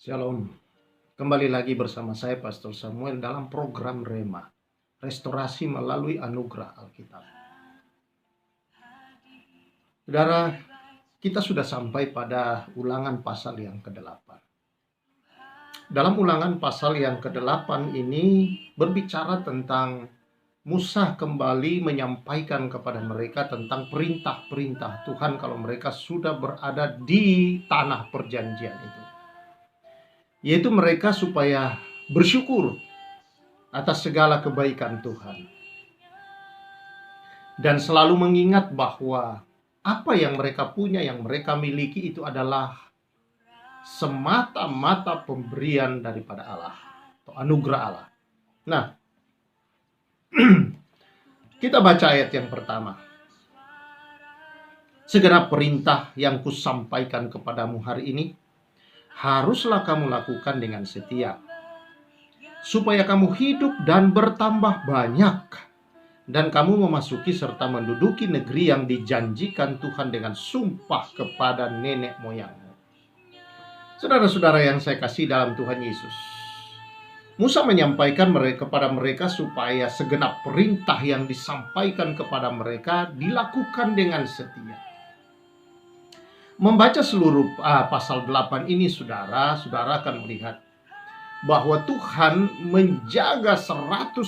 Shalom, kembali lagi bersama saya Pastor Samuel dalam program Rema, restorasi melalui anugerah Alkitab. Saudara, kita sudah sampai pada ulangan pasal yang ke-8. Dalam ulangan pasal yang ke-8 ini berbicara tentang Musa kembali menyampaikan kepada mereka tentang perintah-perintah Tuhan kalau mereka sudah berada di tanah perjanjian itu. Yaitu mereka supaya bersyukur atas segala kebaikan Tuhan. Dan selalu mengingat bahwa apa yang mereka punya, yang mereka miliki itu adalah semata-mata pemberian daripada Allah atau anugerah Allah. Nah, kita baca ayat yang pertama. Segenap perintah yang kusampaikan kepadamu hari ini haruslah kamu lakukan dengan setia, supaya kamu hidup dan bertambah banyak, dan kamu memasuki serta menduduki negeri yang dijanjikan Tuhan dengan sumpah kepada nenek moyangmu. Saudara-saudara yang saya kasih dalam Tuhan Yesus, Musa menyampaikan kepada mereka supaya segenap perintah yang disampaikan kepada mereka dilakukan dengan setia. Membaca seluruh pasal 8 ini, saudara akan melihat bahwa Tuhan menjaga 100%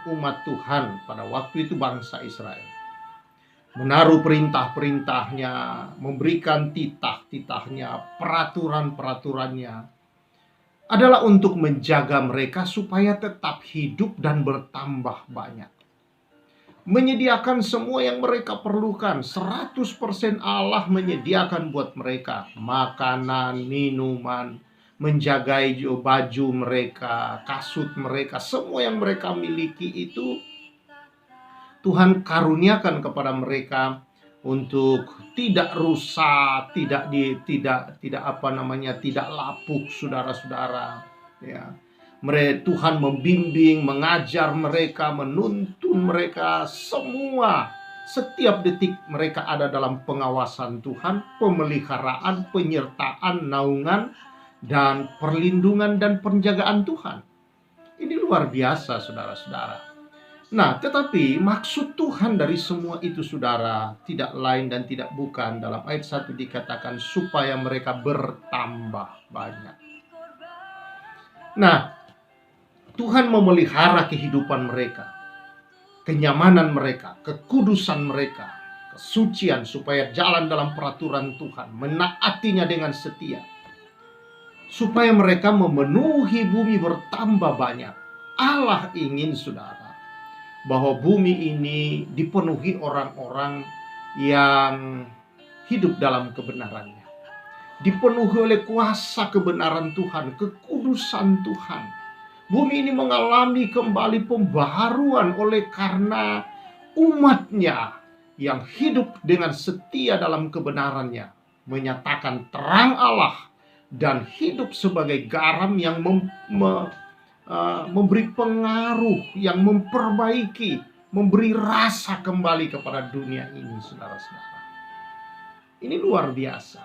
umat Tuhan pada waktu itu, bangsa Israel. Menaruh perintah-perintahnya, memberikan titah-titahnya, peraturan-peraturannya, adalah untuk menjaga mereka supaya tetap hidup dan bertambah banyak. Menyediakan semua yang mereka perlukan. 100% Allah menyediakan buat mereka makanan, minuman, menjagai baju mereka, kasut mereka, semua yang mereka miliki itu Tuhan karuniakan kepada mereka untuk tidak rusak, tidak lapuk, saudara-saudara. Ya. Tuhan membimbing, mengajar mereka, menuntun mereka semua. Setiap detik mereka ada dalam pengawasan Tuhan, pemeliharaan, penyertaan, naungan, dan perlindungan dan penjagaan Tuhan. Ini luar biasa, saudara-saudara. Nah, tetapi maksud Tuhan dari semua itu, saudara, tidak lain dan tidak bukan. Dalam ayat 1 dikatakan supaya mereka bertambah banyak. Nah, Tuhan memelihara kehidupan mereka, kenyamanan mereka, kekudusan mereka, kesucian, supaya jalan dalam peraturan Tuhan, menaatinya dengan setia, supaya mereka memenuhi bumi bertambah banyak. Allah ingin, saudara, bahwa bumi ini dipenuhi orang-orang yang hidup dalam kebenarannya, dipenuhi oleh kuasa kebenaran Tuhan, kekudusan Tuhan. Bumi ini mengalami kembali pembaharuan oleh karena umatnya yang hidup dengan setia dalam kebenarannya, menyatakan terang Allah dan hidup sebagai garam yang memberi pengaruh, yang memperbaiki, memberi rasa kembali kepada dunia ini, saudara-saudara. Ini luar biasa.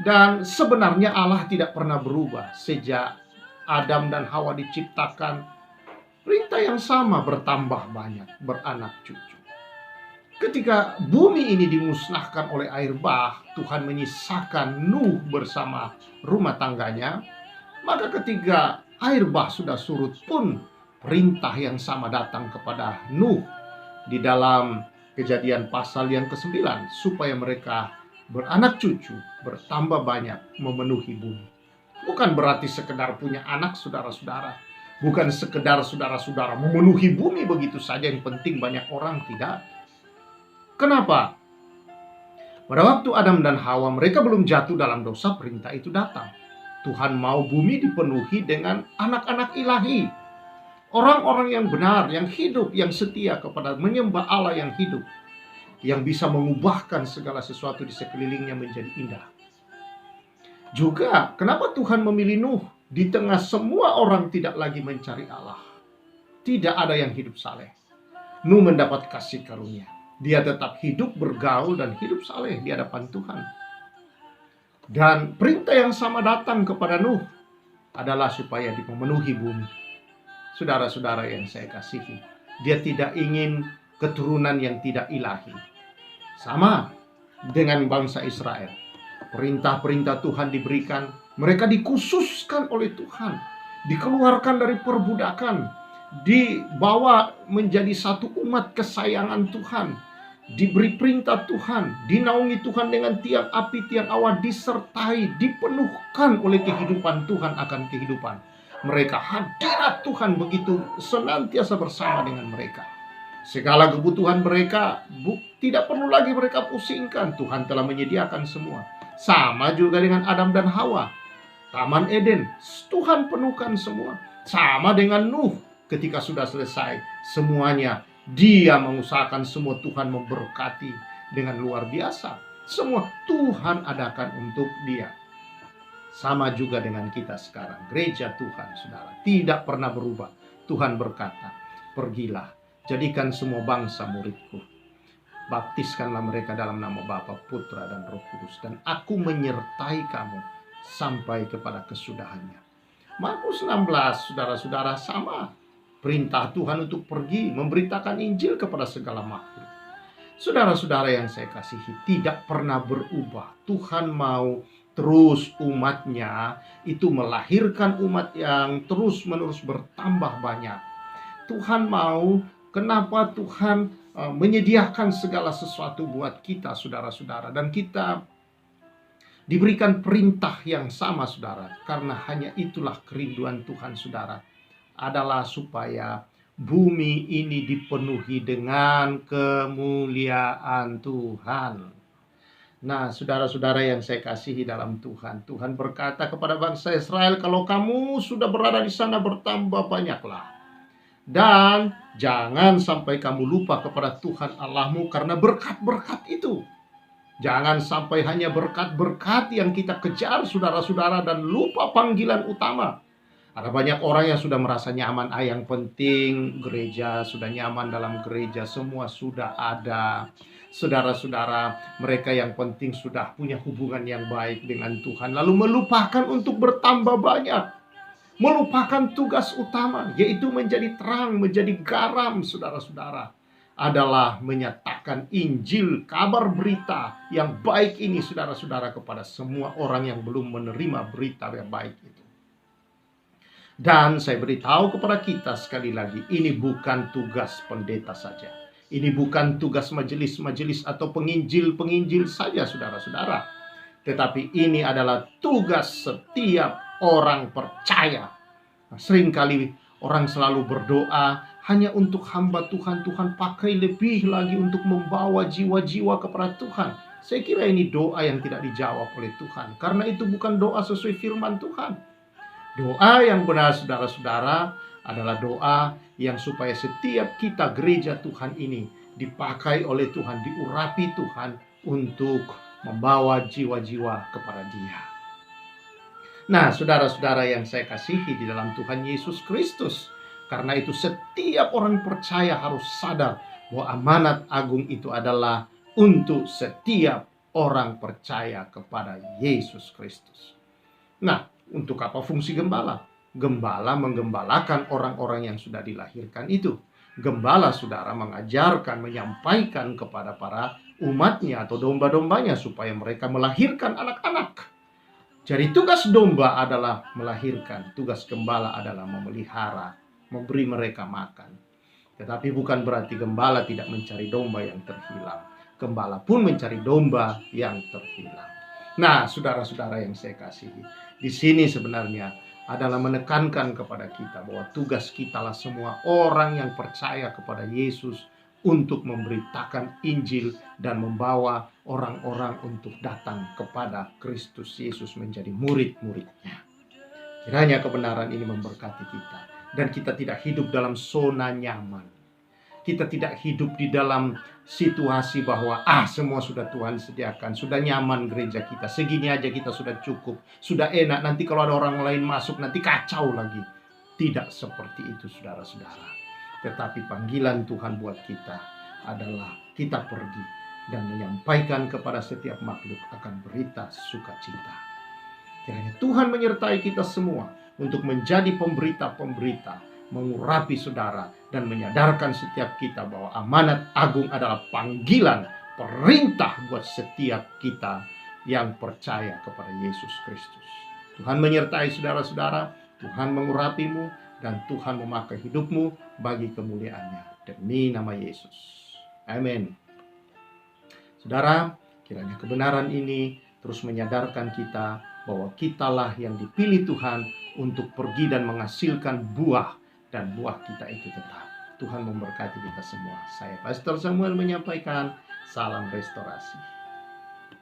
Dan sebenarnya Allah tidak pernah berubah sejak Adam dan Hawa diciptakan. Perintah yang sama, bertambah banyak, beranak cucu. Ketika bumi ini dimusnahkan oleh air bah, Tuhan menyisakan Nuh bersama rumah tangganya. Maka ketika air bah sudah surut pun, perintah yang sama datang kepada Nuh di dalam Kejadian pasal yang ke-9, supaya mereka beranak cucu, bertambah banyak, memenuhi bumi. Bukan berarti sekedar punya anak, saudara-saudara. Bukan sekedar saudara-saudara memenuhi bumi begitu saja, yang penting banyak orang, tidak. Kenapa? Pada waktu Adam dan Hawa mereka belum jatuh dalam dosa, perintah itu datang. Tuhan mau bumi dipenuhi dengan anak-anak ilahi, orang-orang yang benar, yang hidup, yang setia kepada menyembah Allah yang hidup, yang bisa mengubahkan segala sesuatu di sekelilingnya menjadi indah. Juga, kenapa Tuhan memilih Nuh di tengah semua orang tidak lagi mencari Allah? Tidak ada yang hidup saleh. Nuh mendapat kasih karunia. Dia tetap hidup, bergaul, dan hidup saleh di hadapan Tuhan. Dan perintah yang sama datang kepada Nuh adalah supaya memenuhi bumi. Saudara-saudara yang saya kasihi, dia tidak ingin keturunan yang tidak ilahi. Sama dengan bangsa Israel. Perintah-perintah Tuhan diberikan, mereka dikhususkan oleh Tuhan, dikeluarkan dari perbudakan, dibawa menjadi satu umat kesayangan Tuhan, diberi perintah Tuhan, dinaungi Tuhan dengan tiang api, tiang awan, disertai, dipenuhkan oleh kehidupan Tuhan akan kehidupan. Mereka hadirat Tuhan begitu senantiasa bersama dengan mereka. Segala kebutuhan mereka tidak perlu lagi mereka pusingkan. Tuhan telah menyediakan semua. Sama juga dengan Adam dan Hawa. Taman Eden, Tuhan penuhkan semua. Sama dengan Nuh, ketika sudah selesai semuanya, dia mengusahakan semua. Tuhan memberkati dengan luar biasa. Semua Tuhan adakan untuk dia. Sama juga dengan kita sekarang. Gereja Tuhan, saudara, tidak pernah berubah. Tuhan berkata, pergilah, jadikan semua bangsa muridku. Baptiskanlah mereka dalam nama Bapa, Putra, dan Roh Kudus. Dan aku menyertai kamu sampai kepada kesudahannya. Markus 16, saudara-saudara, sama. Perintah Tuhan untuk pergi, memberitakan Injil kepada segala makhluk. Saudara-saudara yang saya kasihi, tidak pernah berubah. Tuhan mau terus umatnya itu melahirkan umat yang terus-menerus bertambah banyak. Tuhan mau, kenapa Tuhan menyediakan segala sesuatu buat kita, saudara-saudara. Dan kita diberikan perintah yang sama, saudara. Karena hanya itulah kerinduan Tuhan, saudara. Adalah supaya bumi ini dipenuhi dengan kemuliaan Tuhan. Nah, saudara-saudara yang saya kasihi dalam Tuhan, Tuhan berkata kepada bangsa Israel, kalau kamu sudah berada di sana, bertambah banyaklah. Dan jangan sampai kamu lupa kepada Tuhan Allahmu karena berkat-berkat itu. Jangan sampai hanya berkat-berkat yang kita kejar, saudara-saudara, dan lupa panggilan utama. Ada banyak orang yang sudah merasa nyaman, yang penting gereja, sudah nyaman dalam gereja, semua sudah ada. Saudara-saudara, mereka yang penting sudah punya hubungan yang baik dengan Tuhan, lalu melupakan untuk bertambah banyak. Melupakan tugas utama, yaitu menjadi terang, menjadi garam, saudara-saudara. Adalah menyatakan Injil, kabar berita yang baik ini, saudara-saudara, kepada semua orang yang belum menerima berita yang baik itu. Dan saya beritahu kepada kita sekali lagi, ini bukan tugas pendeta saja. Ini bukan tugas majelis-majelis atau penginjil-penginjil saja, saudara-saudara. Tetapi ini adalah tugas setiap orang percaya. Seringkali orang selalu berdoa hanya untuk hamba Tuhan. Tuhan pakai lebih lagi untuk membawa jiwa-jiwa kepada Tuhan. Saya kira ini doa yang tidak dijawab oleh Tuhan. Karena itu bukan doa sesuai firman Tuhan. Doa yang benar, saudara-saudara, adalah doa yang supaya setiap kita gereja Tuhan ini dipakai oleh Tuhan, diurapi Tuhan untuk membawa jiwa-jiwa kepada Dia. Nah, saudara-saudara yang saya kasihi di dalam Tuhan Yesus Kristus, karena itu setiap orang percaya harus sadar bahwa amanat agung itu adalah untuk setiap orang percaya kepada Yesus Kristus. Nah, untuk apa fungsi gembala? Gembala menggembalakan orang-orang yang sudah dilahirkan itu. Gembala, saudara, mengajarkan, menyampaikan kepada para umatnya atau domba-dombanya supaya mereka melahirkan anak-anak. Jadi tugas domba adalah melahirkan, tugas gembala adalah memelihara, memberi mereka makan. Tetapi bukan berarti gembala tidak mencari domba yang terhilang. Gembala pun mencari domba yang terhilang. Nah, saudara-saudara yang saya kasihi, di sini sebenarnya adalah menekankan kepada kita bahwa tugas kita lah semua orang yang percaya kepada Yesus untuk memberitakan Injil dan membawa orang-orang untuk datang kepada Kristus Yesus menjadi murid-muridnya. Kiranya kebenaran ini memberkati kita dan kita tidak hidup dalam zona nyaman. Kita tidak hidup di dalam situasi bahwa semua sudah Tuhan sediakan, sudah nyaman gereja kita, segini aja kita sudah cukup, sudah enak, nanti kalau ada orang lain masuk nanti kacau lagi. Tidak seperti itu, saudara-saudara. Tetapi panggilan Tuhan buat kita adalah kita pergi dan menyampaikan kepada setiap makhluk akan berita sukacita. Kiranya Tuhan menyertai kita semua untuk menjadi pemberita-pemberita, mengurapi saudara, dan menyadarkan setiap kita bahwa amanat agung adalah panggilan, perintah buat setiap kita yang percaya kepada Yesus Kristus. Tuhan menyertai saudara-saudara, Tuhan mengurapimu, dan Tuhan memakai hidupmu bagi kemuliaan-Nya. Demi nama Yesus. Amin. Saudara, kiranya kebenaran ini terus menyadarkan kita bahwa kitalah yang dipilih Tuhan untuk pergi dan menghasilkan buah, dan buah kita itu tetap. Tuhan memberkati kita semua. Saya Pastor Samuel menyampaikan salam restorasi.